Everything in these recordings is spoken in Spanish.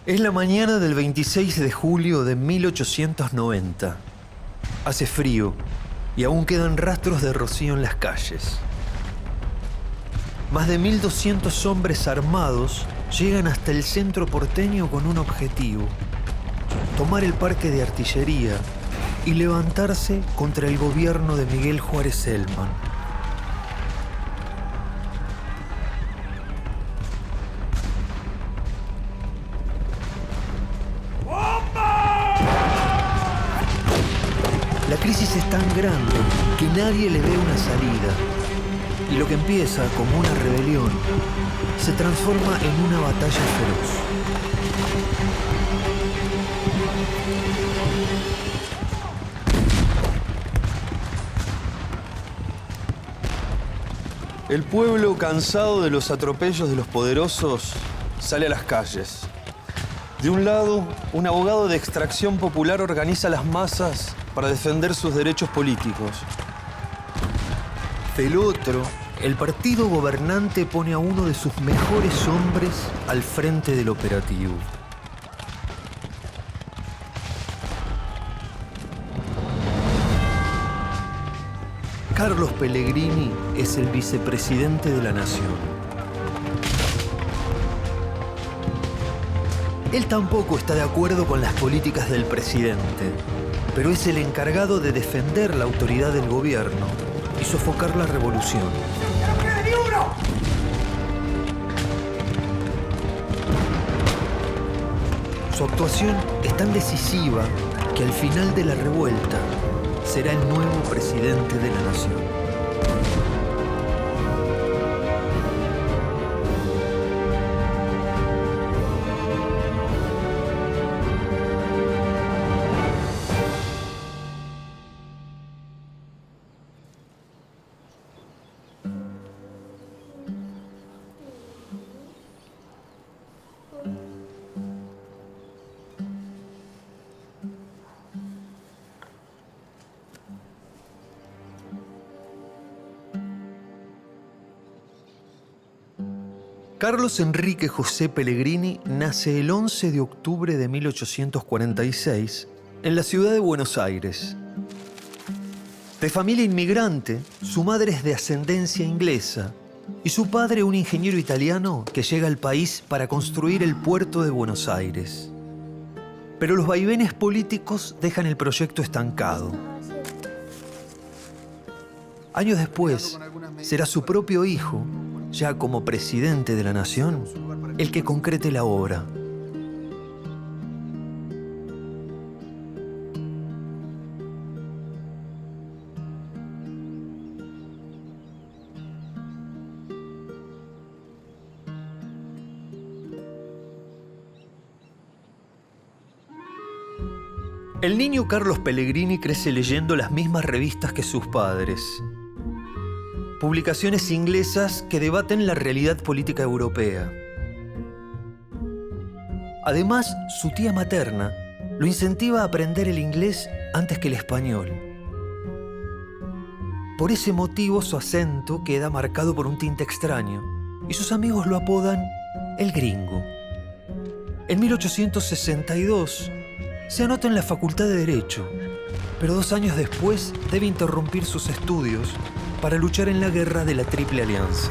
Es la mañana del 26 de julio de 1890. Hace frío y aún quedan rastros de rocío en las calles. Más de 1.200 hombres armados llegan hasta el centro porteño con un objetivo: tomar el parque de artillería y levantarse contra el gobierno de Miguel Juárez Celman. La crisis es tan grande que nadie le ve una salida, y lo que empieza como una rebelión se transforma en una batalla feroz. El pueblo, cansado de los atropellos de los poderosos, sale a las calles. De un lado, un abogado de extracción popular organiza las masas para defender sus derechos políticos. Del otro, el partido gobernante pone a uno de sus mejores hombres al frente del operativo. Carlos Pellegrini es el vicepresidente de la nación. Él tampoco está de acuerdo con las políticas del presidente, pero es el encargado de defender la autoridad del gobierno y sofocar la revolución. ¡No queda ni uno! Su actuación es tan decisiva que al final de la revuelta será el nuevo presidente de la nación. Carlos Enrique José Pellegrini nace el 11 de octubre de 1846 en la ciudad de Buenos Aires. De familia inmigrante, su madre es de ascendencia inglesa y su padre un ingeniero italiano que llega al país para construir el puerto de Buenos Aires. Pero los vaivenes políticos dejan el proyecto estancado. Años después, será su propio hijo, ya como presidente de la nación, el que concrete la obra. El niño Carlos Pellegrini crece leyendo las mismas revistas que sus padres. Publicaciones inglesas que debaten la realidad política europea. Además, su tía materna lo incentiva a aprender el inglés antes que el español. Por ese motivo, su acento queda marcado por un tinte extraño y sus amigos lo apodan el gringo. En 1862 se anota en la Facultad de Derecho, pero 2 años después debe interrumpir sus estudios para luchar en la guerra de la Triple Alianza.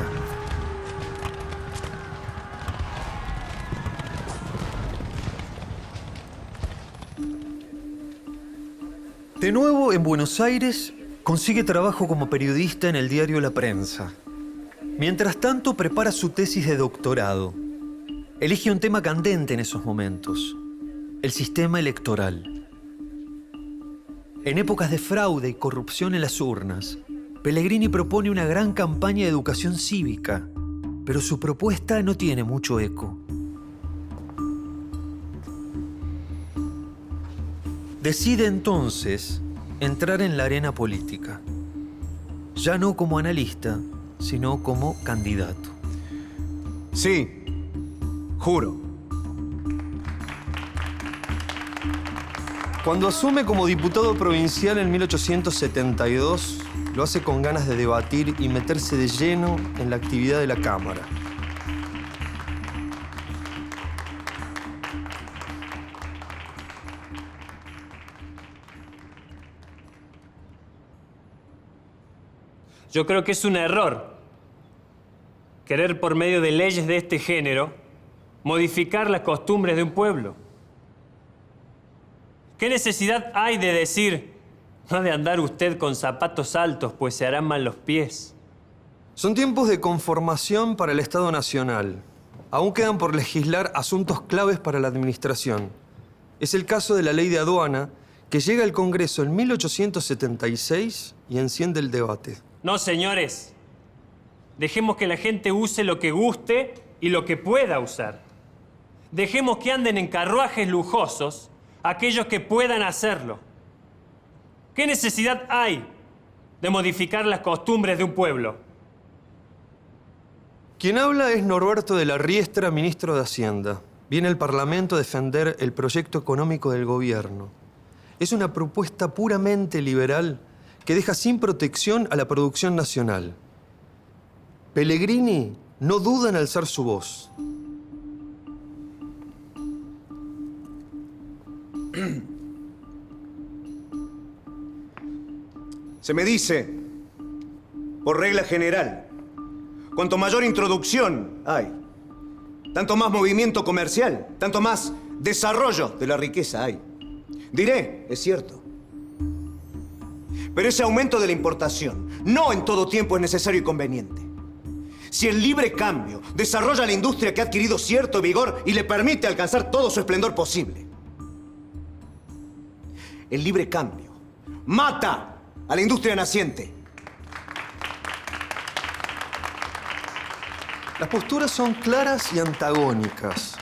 De nuevo en Buenos Aires, consigue trabajo como periodista en el diario La Prensa. Mientras tanto, prepara su tesis de doctorado. Elige un tema candente en esos momentos: el sistema electoral. En épocas de fraude y corrupción en las urnas, Pellegrini propone una gran campaña de educación cívica, pero su propuesta no tiene mucho eco. Decide entonces entrar en la arena política, ya no como analista, sino como candidato. Sí, juro. Cuando asume como diputado provincial en 1872, lo hace con ganas de debatir y meterse de lleno en la actividad de la Cámara. Yo creo que es un error querer por medio de leyes de este género modificar las costumbres de un pueblo. ¿Qué necesidad hay de decir, no ha de andar usted con zapatos altos, pues se harán mal los pies? Son tiempos de conformación para el Estado Nacional. Aún quedan por legislar asuntos claves para la administración. Es el caso de la Ley de Aduana, que llega al Congreso en 1876 y enciende el debate. No, señores. Dejemos que la gente use lo que guste y lo que pueda usar. Dejemos que anden en carruajes lujosos aquellos que puedan hacerlo. ¿Qué necesidad hay de modificar las costumbres de un pueblo? Quien habla es Norberto de la Riestra, ministro de Hacienda. Viene al Parlamento a defender el proyecto económico del gobierno. Es una propuesta puramente liberal que deja sin protección a la producción nacional. Pellegrini no duda en alzar su voz. Se me dice, por regla general, cuanto mayor introducción hay, tanto más movimiento comercial, tanto más desarrollo de la riqueza hay. Diré, es cierto. Pero ese aumento de la importación no en todo tiempo es necesario y conveniente. Si el libre cambio desarrolla la industria que ha adquirido cierto vigor y le permite alcanzar todo su esplendor posible, el libre cambio mata a la industria naciente. Las posturas son claras y antagónicas.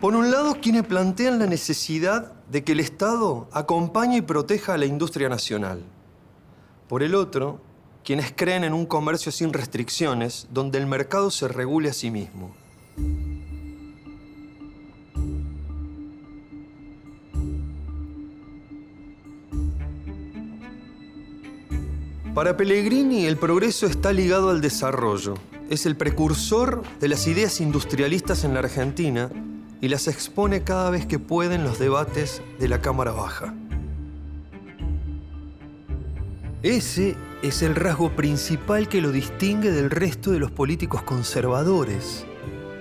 Por un lado, quienes plantean la necesidad de que el Estado acompañe y proteja a la industria nacional. Por el otro, quienes creen en un comercio sin restricciones, donde el mercado se regule a sí mismo. Para Pellegrini, el progreso está ligado al desarrollo. Es el precursor de las ideas industrialistas en la Argentina y las expone cada vez que puede en los debates de la Cámara Baja. Ese es el rasgo principal que lo distingue del resto de los políticos conservadores.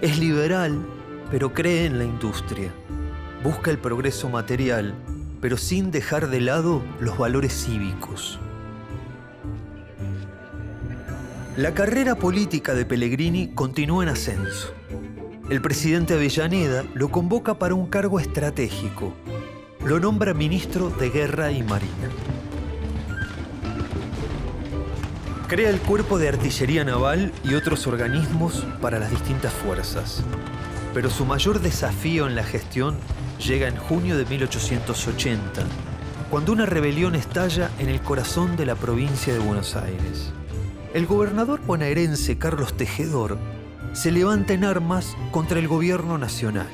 Es liberal, pero cree en la industria. Busca el progreso material, pero sin dejar de lado los valores cívicos. La carrera política de Pellegrini continúa en ascenso. El presidente Avellaneda lo convoca para un cargo estratégico. Lo nombra ministro de Guerra y Marina. Crea el Cuerpo de Artillería Naval y otros organismos para las distintas fuerzas. Pero su mayor desafío en la gestión llega en junio de 1880, cuando una rebelión estalla en el corazón de la provincia de Buenos Aires. El gobernador bonaerense Carlos Tejedor se levanta en armas contra el gobierno nacional.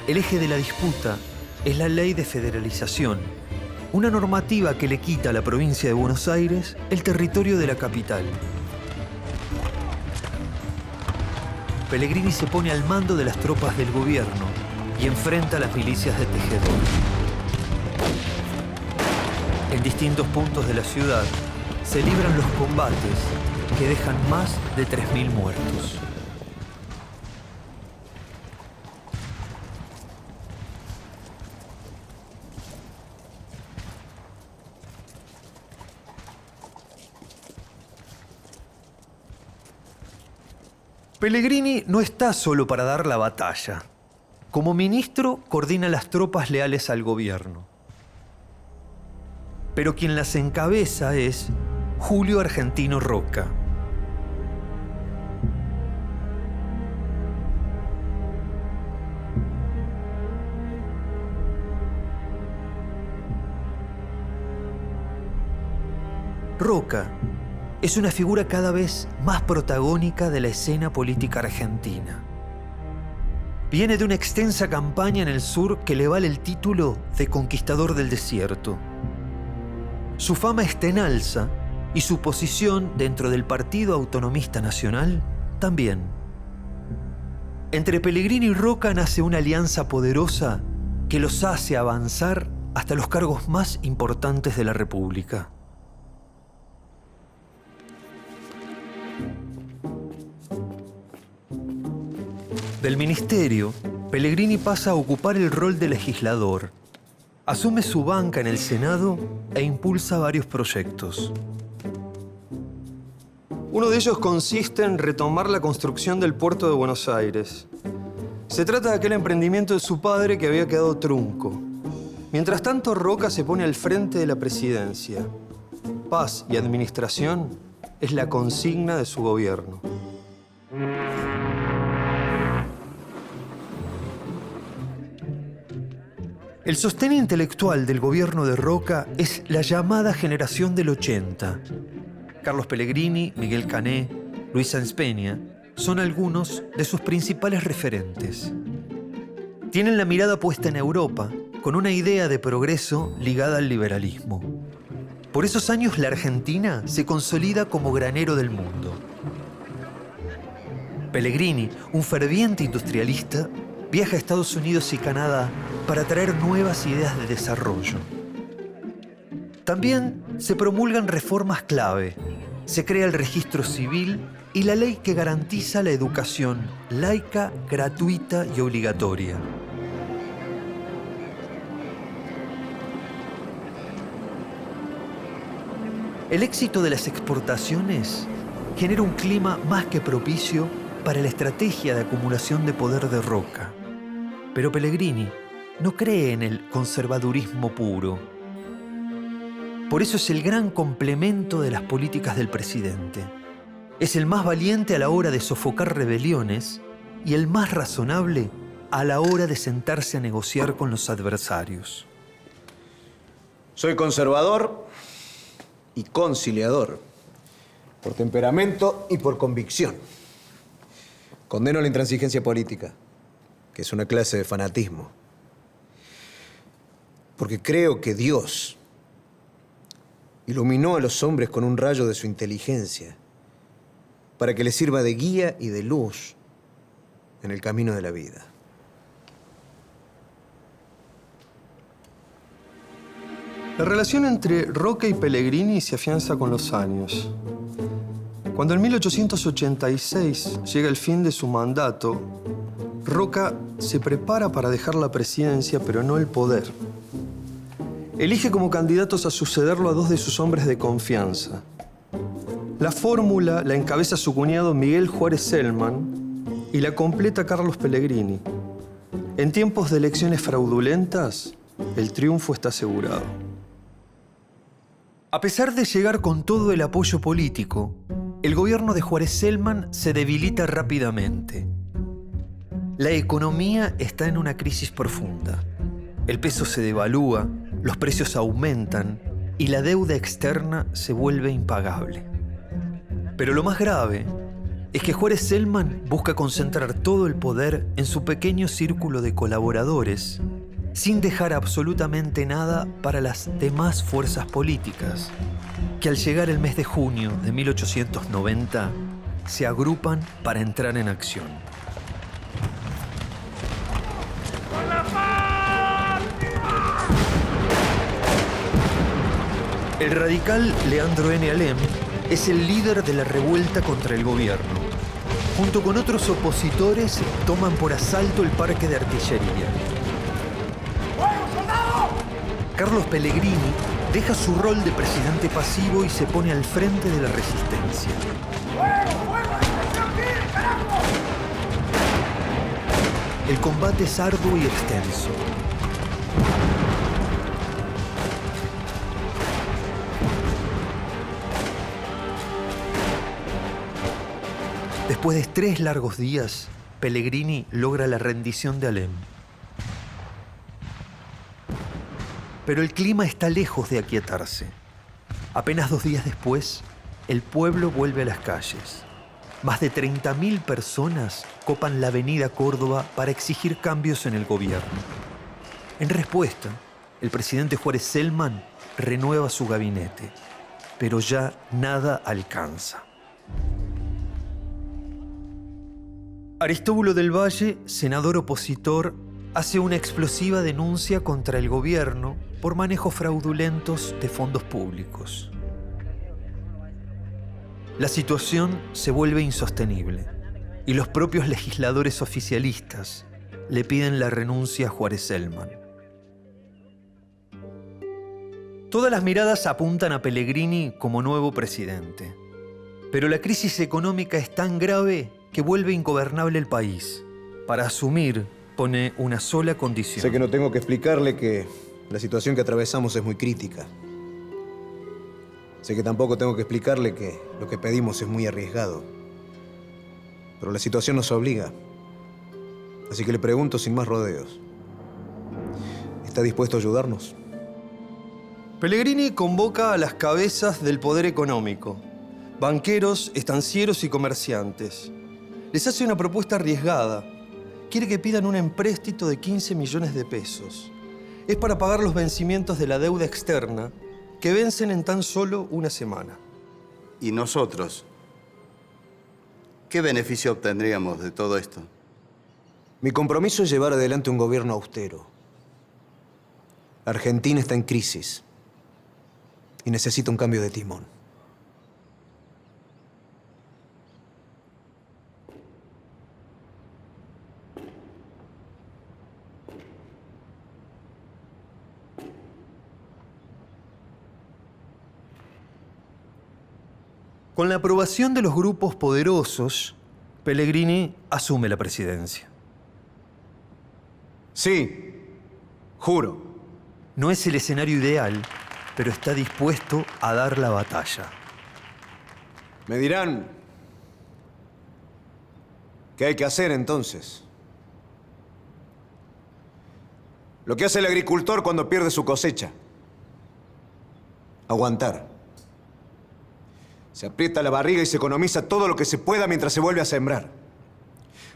El eje de la disputa es la Ley de Federalización, una normativa que le quita a la provincia de Buenos Aires el territorio de la capital. Pellegrini se pone al mando de las tropas del gobierno y enfrenta a las milicias de Tejedor. En distintos puntos de la ciudad se libran los combates que dejan más de 3.000 muertos. Pellegrini no está solo para dar la batalla. Como ministro, coordina las tropas leales al gobierno. Pero quien las encabeza es Julio Argentino Roca. Roca es una figura cada vez más protagónica de la escena política argentina. Viene de una extensa campaña en el sur que le vale el título de conquistador del desierto. Su fama está en alza y su posición dentro del Partido Autonomista Nacional también. Entre Pellegrini y Roca nace una alianza poderosa que los hace avanzar hasta los cargos más importantes de la República. Del ministerio, Pellegrini pasa a ocupar el rol de legislador. Asume su banca en el Senado e impulsa varios proyectos. Uno de ellos consiste en retomar la construcción del puerto de Buenos Aires. Se trata de aquel emprendimiento de su padre que había quedado trunco. Mientras tanto, Roca se pone al frente de la presidencia. Paz y administración es la consigna de su gobierno. El sostén intelectual del gobierno de Roca es la llamada generación del 80. Carlos Pellegrini, Miguel Cané, Luis Sáenz Peña son algunos de sus principales referentes. Tienen la mirada puesta en Europa, con una idea de progreso ligada al liberalismo. Por esos años la Argentina se consolida como granero del mundo. Pellegrini, un ferviente industrialista, viaja a Estados Unidos y Canadá para traer nuevas ideas de desarrollo. También se promulgan reformas clave. Se crea el registro civil y la ley que garantiza la educación laica, gratuita y obligatoria. El éxito de las exportaciones genera un clima más que propicio para la estrategia de acumulación de poder de Roca. Pero Pellegrini no cree en el conservadurismo puro. Por eso es el gran complemento de las políticas del presidente. Es el más valiente a la hora de sofocar rebeliones y el más razonable a la hora de sentarse a negociar con los adversarios. Soy conservador y conciliador, por temperamento y por convicción. Condeno la intransigencia política, que es una clase de fanatismo. Porque creo que Dios iluminó a los hombres con un rayo de su inteligencia para que les sirva de guía y de luz en el camino de la vida. La relación entre Roca y Pellegrini se afianza con los años. Cuando en 1886 llega el fin de su mandato, Roca se prepara para dejar la presidencia, pero no el poder. Elige como candidatos a sucederlo a dos de sus hombres de confianza. La fórmula la encabeza su cuñado Miguel Juárez Celman y la completa Carlos Pellegrini. En tiempos de elecciones fraudulentas, el triunfo está asegurado. A pesar de llegar con todo el apoyo político, el gobierno de Juárez Celman se debilita rápidamente. La economía está en una crisis profunda. El peso se devalúa, los precios aumentan y la deuda externa se vuelve impagable. Pero lo más grave es que Juárez Celman busca concentrar todo el poder en su pequeño círculo de colaboradores, sin dejar absolutamente nada para las demás fuerzas políticas, que al llegar el mes de junio de 1890 se agrupan para entrar en acción. El radical Leandro N. Alem es el líder de la revuelta contra el gobierno. Junto con otros opositores, toman por asalto el parque de artillería. Carlos Pellegrini deja su rol de presidente pasivo y se pone al frente de la resistencia. El combate es arduo y extenso. Después de 3 largos días, Pellegrini logra la rendición de Alem. Pero el clima está lejos de aquietarse. Apenas 2 días después, el pueblo vuelve a las calles. Más de 30.000 personas copan la avenida Córdoba para exigir cambios en el gobierno. En respuesta, el presidente Juárez Celman renueva su gabinete, pero ya nada alcanza. Aristóbulo del Valle, senador opositor, hace una explosiva denuncia contra el gobierno por manejos fraudulentos de fondos públicos. La situación se vuelve insostenible. y los propios legisladores oficialistas le piden la renuncia a Juárez Celman. Todas las miradas apuntan a Pellegrini como nuevo presidente. Pero la crisis económica es tan grave que vuelve ingobernable el país. Para asumir, pone una sola condición. Sé que no tengo que explicarle que la situación que atravesamos es muy crítica. Sé que tampoco tengo que explicarle que lo que pedimos es muy arriesgado. Pero la situación nos obliga. Así que le pregunto sin más rodeos. ¿Está dispuesto a ayudarnos? Pellegrini convoca a las cabezas del poder económico, banqueros, estancieros y comerciantes. Les hace una propuesta arriesgada. Quiere que pidan un empréstito de 15 millones de pesos. Es para pagar los vencimientos de la deuda externa, que vencen en tan solo una semana. ¿Y nosotros? ¿Qué beneficio obtendríamos de todo esto? Mi compromiso es llevar adelante un gobierno austero. Argentina está en crisis y necesita un cambio de timón. Con la aprobación de los grupos poderosos, Pellegrini asume la presidencia. Sí, juro. No es el escenario ideal, pero está dispuesto a dar la batalla. Me dirán, ¿qué hay que hacer entonces? Lo que hace el agricultor cuando pierde su cosecha. Aguantar. Se aprieta la barriga y se economiza todo lo que se pueda mientras se vuelve a sembrar.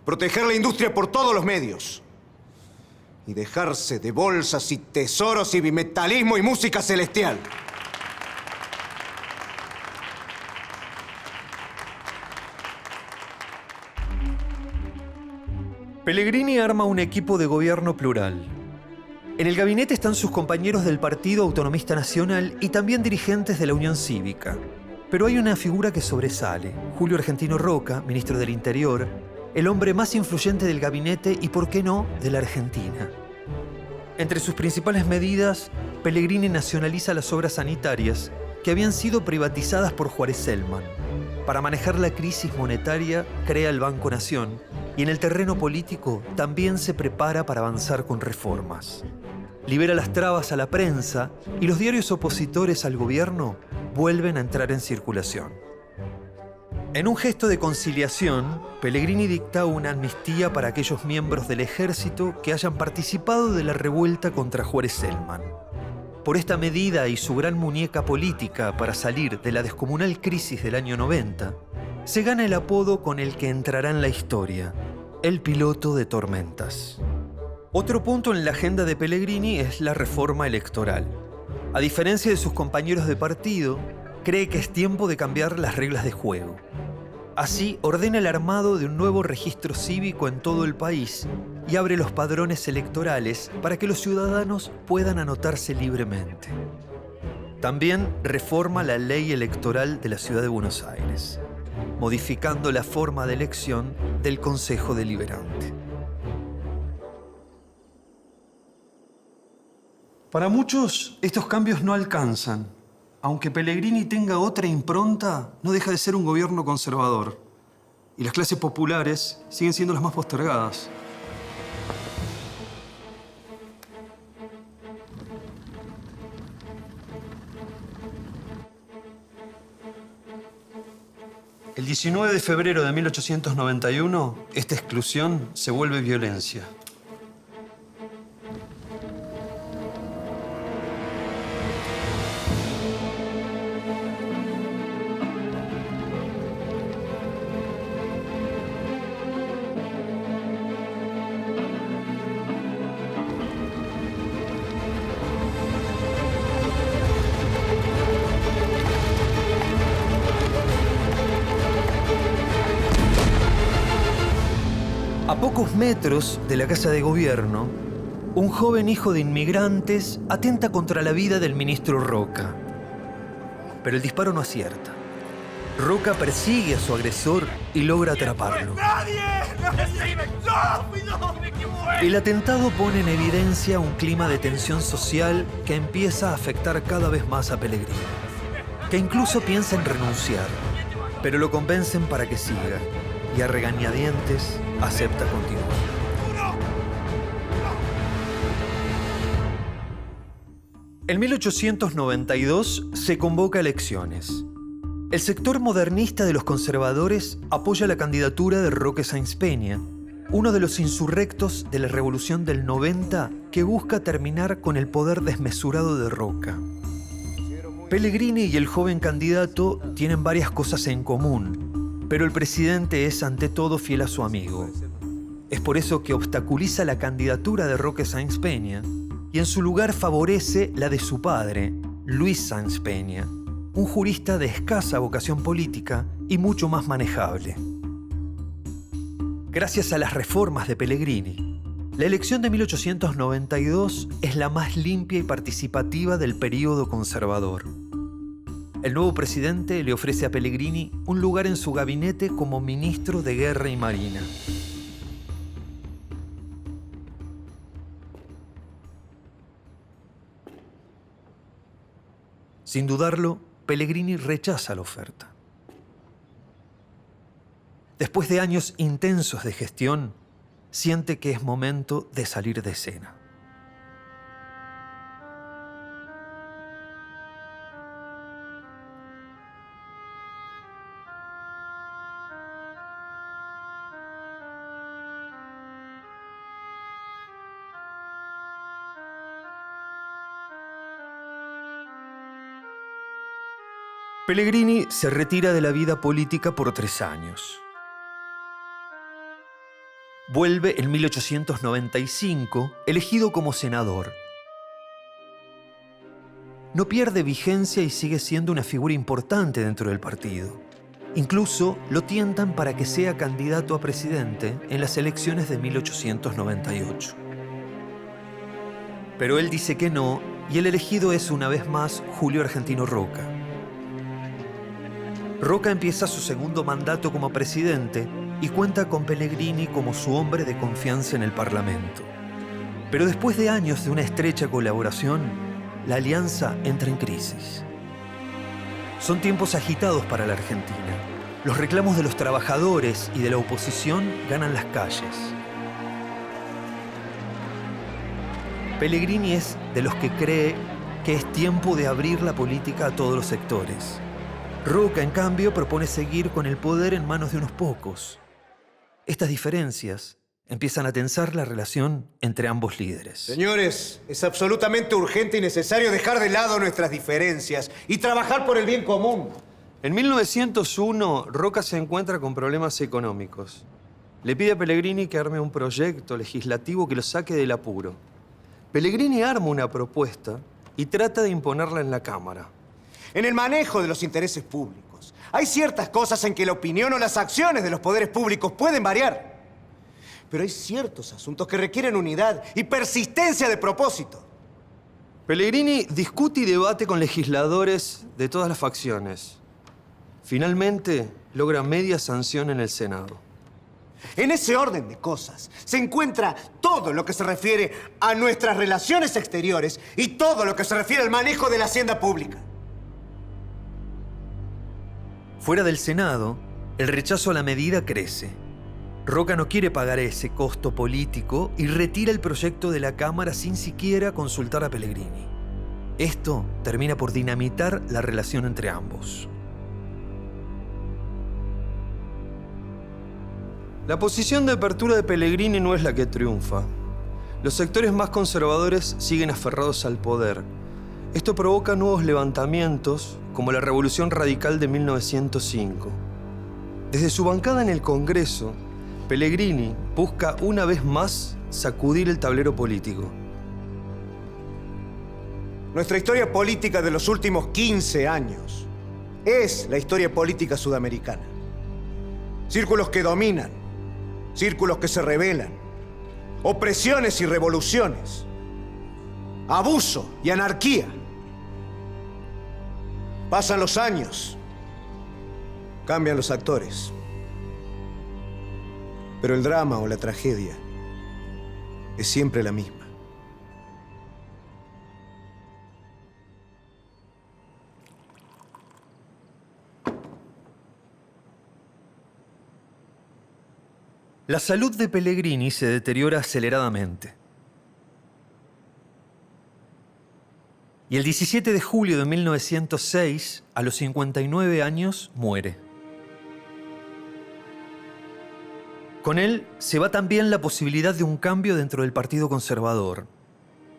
Proteger la industria por todos los medios. Y dejarse de bolsas y tesoros y bimetalismo y música celestial. Pellegrini arma un equipo de gobierno plural. En el gabinete están sus compañeros del Partido Autonomista Nacional y también dirigentes de la Unión Cívica. Pero hay una figura que sobresale. Julio Argentino Roca, ministro del Interior, el hombre más influyente del gabinete y, por qué no, de la Argentina. Entre sus principales medidas, Pellegrini nacionaliza las obras sanitarias que habían sido privatizadas por Juárez Celman. Para manejar la crisis monetaria, crea el Banco Nación y en el terreno político también se prepara para avanzar con reformas. Libera las trabas a la prensa y los diarios opositores al gobierno vuelven a entrar en circulación. En un gesto de conciliación, Pellegrini dicta una amnistía para aquellos miembros del ejército que hayan participado de la revuelta contra Juárez Celman. Por esta medida y su gran muñeca política para salir de la descomunal crisis del año 90, se gana el apodo con el que entrará en la historia, el piloto de tormentas. Otro punto en la agenda de Pellegrini es la reforma electoral. A diferencia de sus compañeros de partido, cree que es tiempo de cambiar las reglas de juego. Así, ordena el armado de un nuevo registro cívico en todo el país y abre los padrones electorales para que los ciudadanos puedan anotarse libremente. También reforma la ley electoral de la Ciudad de Buenos Aires, modificando la forma de elección del Consejo Deliberante. Para muchos, estos cambios no alcanzan. Aunque Pellegrini tenga otra impronta, no deja de ser un gobierno conservador. Y las clases populares siguen siendo las más postergadas. El 19 de febrero de 1891, esta exclusión se vuelve violencia. A pocos metros de la casa de gobierno, un joven hijo de inmigrantes atenta contra la vida del ministro Roca. Pero el disparo no acierta. Roca persigue a su agresor y logra atraparlo. El atentado pone en evidencia un clima de tensión social que empieza a afectar cada vez más a Pellegrini, que incluso piensa en renunciar, pero lo convencen para que siga y a regañadientes acepta continuar. En 1892 se convoca elecciones. El sector modernista de los conservadores apoya la candidatura de Roque Sáenz Peña, uno de los insurrectos de la Revolución del 90 que busca terminar con el poder desmesurado de Roca. Pellegrini y el joven candidato tienen varias cosas en común, pero el presidente es ante todo fiel a su amigo. Es por eso que obstaculiza la candidatura de Roque Sáenz Peña y en su lugar favorece la de su padre, Luis Sáenz Peña, un jurista de escasa vocación política y mucho más manejable. Gracias a las reformas de Pellegrini, la elección de 1892 es la más limpia y participativa del período conservador. El nuevo presidente le ofrece a Pellegrini un lugar en su gabinete como ministro de Guerra y Marina. Sin dudarlo, Pellegrini rechaza la oferta. Después de años intensos de gestión, siente que es momento de salir de escena. Pellegrini se retira de la vida política por 3 años. Vuelve en 1895, elegido como senador. No pierde vigencia y sigue siendo una figura importante dentro del partido. Incluso lo tientan para que sea candidato a presidente en las elecciones de 1898. Pero él dice que no, y el elegido es una vez más Julio Argentino Roca. Roca empieza su segundo mandato como presidente y cuenta con Pellegrini como su hombre de confianza en el Parlamento. Pero después de años de una estrecha colaboración, la alianza entra en crisis. Son tiempos agitados para la Argentina. Los reclamos de los trabajadores y de la oposición ganan las calles. Pellegrini es de los que cree que es tiempo de abrir la política a todos los sectores. Roca, en cambio, propone seguir con el poder en manos de unos pocos. Estas diferencias empiezan a tensar la relación entre ambos líderes. Señores, es absolutamente urgente y necesario dejar de lado nuestras diferencias y trabajar por el bien común. En 1901, Roca se encuentra con problemas económicos. Le pide a Pellegrini que arme un proyecto legislativo que lo saque del apuro. Pellegrini arma una propuesta y trata de imponerla en la Cámara. En el manejo de los intereses públicos, hay ciertas cosas en que la opinión o las acciones de los poderes públicos pueden variar. Pero hay ciertos asuntos que requieren unidad y persistencia de propósito. Pellegrini discute y debate con legisladores de todas las facciones. Finalmente, logra media sanción en el Senado. En ese orden de cosas se encuentra todo lo que se refiere a nuestras relaciones exteriores y todo lo que se refiere al manejo de la hacienda pública. Fuera del Senado, el rechazo a la medida crece. Roca no quiere pagar ese costo político y retira el proyecto de la Cámara sin siquiera consultar a Pellegrini. Esto termina por dinamitar la relación entre ambos. La posición de apertura de Pellegrini no es la que triunfa. Los sectores más conservadores siguen aferrados al poder. Esto provoca nuevos levantamientos, como la Revolución Radical de 1905. Desde su bancada en el Congreso, Pellegrini busca una vez más sacudir el tablero político. Nuestra historia política de los últimos 15 años es la historia política sudamericana. Círculos que dominan, círculos que se rebelan, opresiones y revoluciones, abuso y anarquía. Pasan los años Cambian los actores. Pero el drama o la tragedia es siempre la misma. La salud de Pellegrini se deteriora aceleradamente. Y el 17 de julio de 1906, a los 59 años, muere. Con él se va también la posibilidad de un cambio dentro del Partido Conservador,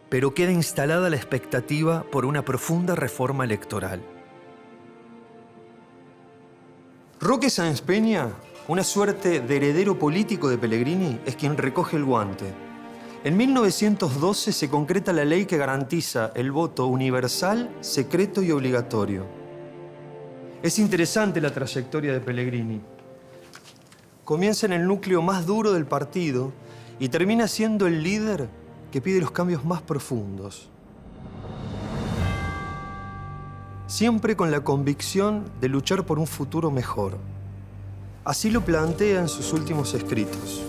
pero queda instalada la expectativa por una profunda reforma electoral. Roque Sáenz Peña, una suerte de heredero político de Pellegrini, es quien recoge el guante. En 1912 se concreta la ley que garantiza el voto universal, secreto y obligatorio. Es interesante la trayectoria de Pellegrini. Comienza en el núcleo más duro del partido y termina siendo el líder que pide los cambios más profundos. Siempre con la convicción de luchar por un futuro mejor. Así lo plantea en sus últimos escritos.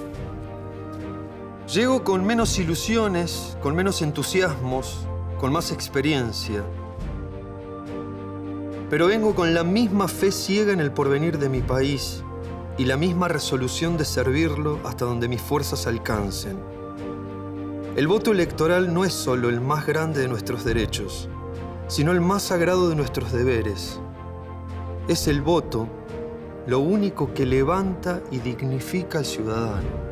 Llego con menos ilusiones, con menos entusiasmos, con más experiencia. Pero vengo con la misma fe ciega en el porvenir de mi país y la misma resolución de servirlo hasta donde mis fuerzas alcancen. El voto electoral no es solo el más grande de nuestros derechos, sino el más sagrado de nuestros deberes. Es el voto lo único que levanta y dignifica al ciudadano.